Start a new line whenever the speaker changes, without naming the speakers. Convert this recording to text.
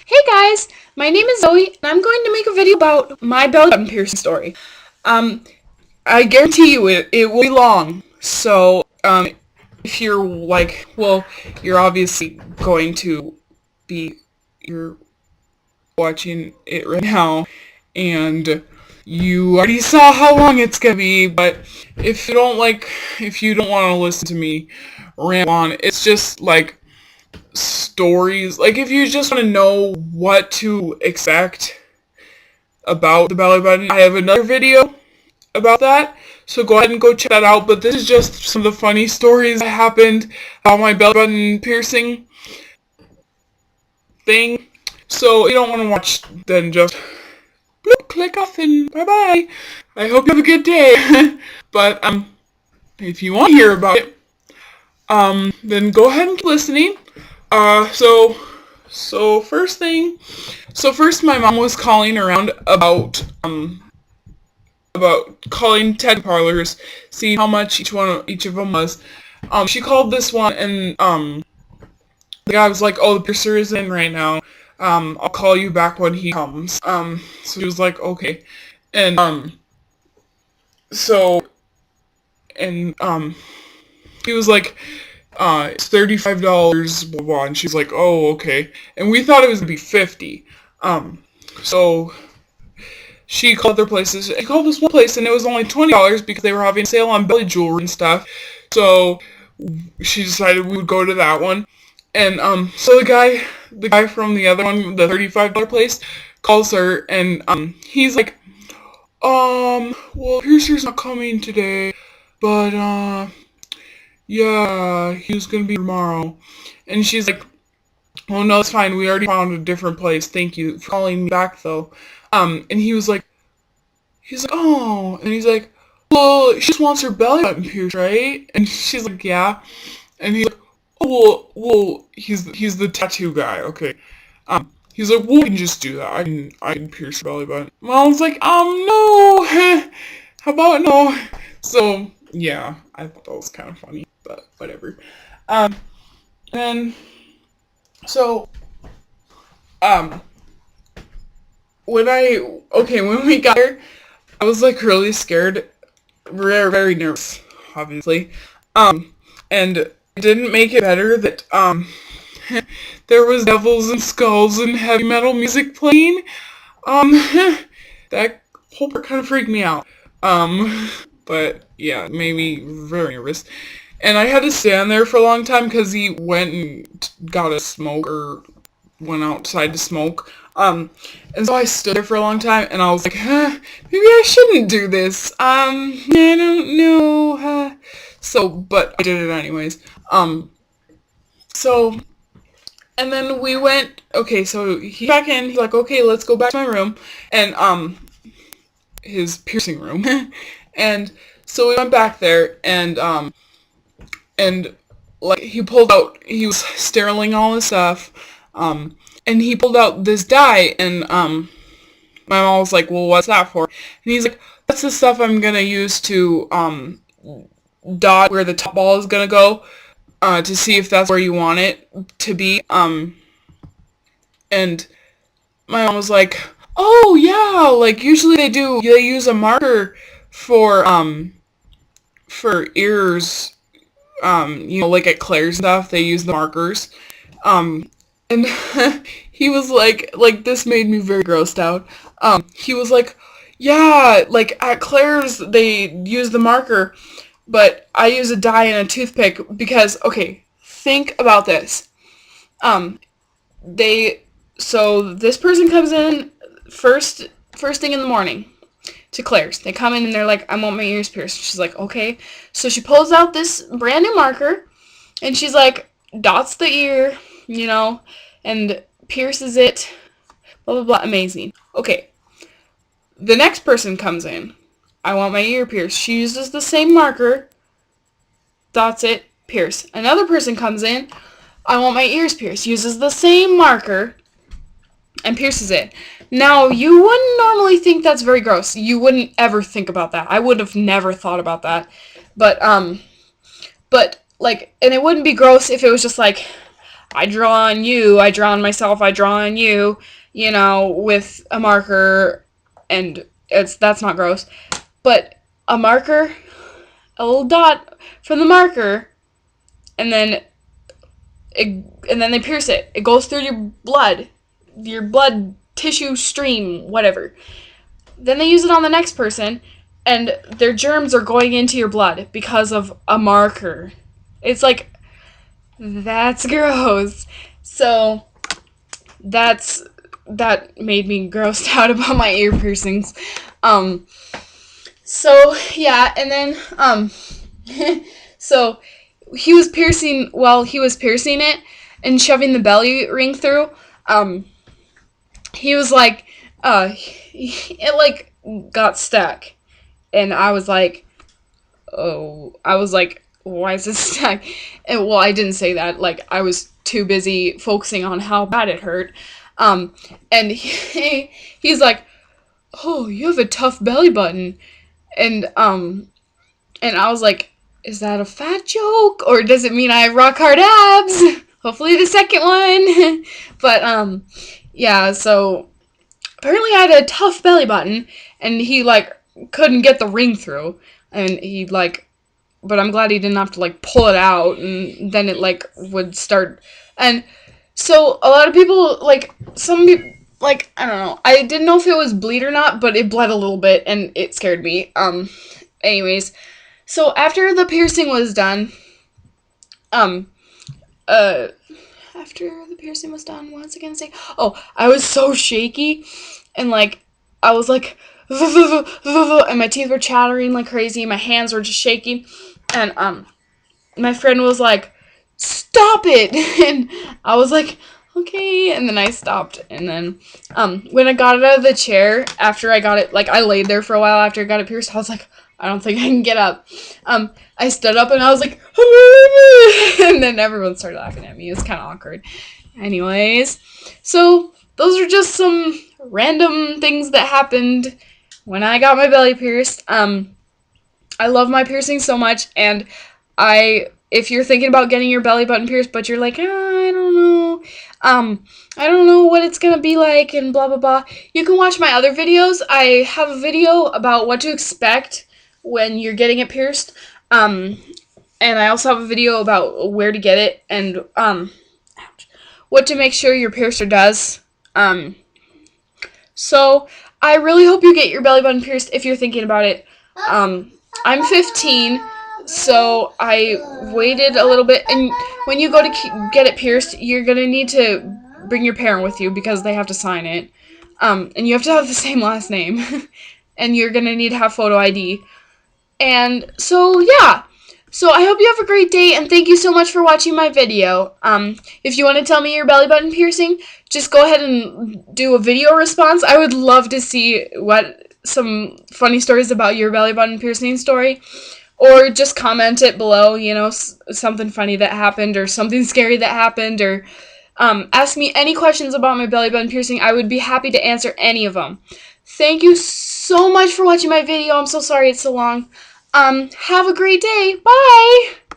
Hey guys, my name is Zoe, and I'm going to make a video about my belly button piercing story. Um, I guarantee you it will be long. So, if you're like, well, you're obviously going to be, you're watching it right now, and you already saw how long it's gonna be, but if you don't want to listen to me rant on, it's just like stories. Like, if you just want to know what to expect about the belly button, I have another video about that, so go ahead and go check that out. But this is just some of the funny stories that happened about my belly button piercing thing. So if you don't want to watch, then just bloop, click off and bye bye. I hope you have a good day. But if you want to hear about it, then go ahead and keep listening. So first my mom was calling around about calling tattoo parlors, seeing how much each of them was. She called this one, and the guy was like, "Oh, the piercer is in right now. I'll call you back when he comes." So he was like, "Okay," and so and he was like, it's $35, blah blah, and she's like, "Oh, okay," and we thought it was gonna be 50. So she called their places. She called this one place, and it was only $20 because they were having a sale on belly jewelry and stuff. So she decided we would go to that one. And so the guy from the other one, the $35 place, calls her, and he's like, well, Piercer's not coming today, but yeah, he was gonna be tomorrow. And she's like, "Oh no, it's fine. We already found a different place. Thank you for calling me back, though." And he's like, "Oh," and he's like, "Well, she just wants her belly button pierced, right?" And she's like, "Yeah." And he's like, "Oh, well, he's the tattoo guy, okay." He's like, "Well, we can just do that. I can pierce your belly button." Mom's like, no, how about no?" So yeah, I thought that was kind of funny, but whatever. Um, and so um, when we got here, I was like really scared, very very nervous, obviously. And it didn't make it better that there was devils and skulls and heavy metal music playing. Um, that whole part kind of freaked me out. But yeah, it made me very nervous. And I had to stand there for a long time because he went and got a smoke, or went outside to smoke. And so I stood there for a long time, and I was like, maybe I shouldn't do this. I don't know. But I did it anyways. So, and then we went, okay, so he back in, he's like, "Okay, let's go back to my room," and, his piercing room. And so we went back there, and like, he was steriling all his stuff, and he pulled out this dye, and, my mom was like, "Well, what's that for?" And he's like, "That's the stuff I'm gonna use to, dot where the top ball is gonna go, to see if that's where you want it to be." And my mom was like, "Oh yeah, like usually they use a marker for ears, like at Claire's stuff, they use the markers." And he was like this made me very grossed out. He was like, "Yeah, like at Claire's they use the marker, but I use a dye and a toothpick because, okay, think about this. Um, they so this person comes in first thing in the morning to Claire's. They come in and they're like, "I want my ears pierced." She's like, "Okay." So she pulls out this brand new marker, and she's like, dots the ear, and pierces it. Blah blah blah. Amazing. Okay. The next person comes in. "I want my ear pierced." She uses the same marker, dots it, pierce. Another person comes in. "I want my ears pierced." Uses the same marker and pierces it. Now, you wouldn't normally think that's very gross. You wouldn't ever think about that. I would have never thought about that. But like, and it wouldn't be gross if it was just like, I draw on you, I draw on myself, I draw on you, you know, with a marker, and that's not gross. But a marker, a little dot from the marker, and then they pierce it. It goes through your blood tissue stream, whatever. Then they use it on the next person, and their germs are going into your blood because of a marker. It's like, that's gross. So that made me grossed out about my ear piercings. So yeah, and then so he was piercing it and shoving the belly ring through. He was like, it like got stuck, and I was like, why is this stuck? And well, I didn't say that. Like, I was too busy focusing on how bad it hurt. And he's like, oh, you have a tough belly button, and I was like, is that a fat joke, or does it mean I have rock hard abs? Hopefully the second one. But yeah, so apparently I had a tough belly button, and he like couldn't get the ring through, and he like, but I'm glad he didn't have to like pull it out, and then it like would start. And so a lot of people, like, some people, like, I don't know, I didn't know if it was bleed or not, but it bled a little bit, and it scared me. Anyways, so after the piercing was done, what was I gonna say? Oh, I was so shaky, and like, I was like, and my teeth were chattering like crazy, my hands were just shaking, and my friend was like, stop it, and I was like, okay, and then I stopped, and then when I got out of the chair after I got it, like, I laid there for a while after I got it pierced, I was like, I don't think I can get up. I stood up and I was like, and then everyone started laughing at me. It was kind of awkward. Anyways, so those are just some random things that happened when I got my belly pierced. I love my piercing so much, and if you're thinking about getting your belly button pierced, but you're like, I don't know, I don't know what it's gonna be like, and blah blah blah, you can watch my other videos. I have a video about what to expect when you're getting it pierced, and I also have a video about where to get it, and what to make sure your piercer does. So I really hope you get your belly button pierced if you're thinking about it. I'm 15, so I waited a little bit, and when you go to get it pierced, you're gonna need to bring your parent with you because they have to sign it, and you have to have the same last name, and you're gonna need to have photo ID. And so, yeah. So I hope you have a great day, and thank you so much for watching my video. If you want to tell me your belly button piercing, just go ahead and do a video response. I would love to see some funny stories about your belly button piercing story. Or just comment it below, you know, something funny that happened, or something scary that happened, or ask me any questions about my belly button piercing. I would be happy to answer any of them. Thank you so much for watching my video. I'm so sorry it's so long. Have a great day. Bye!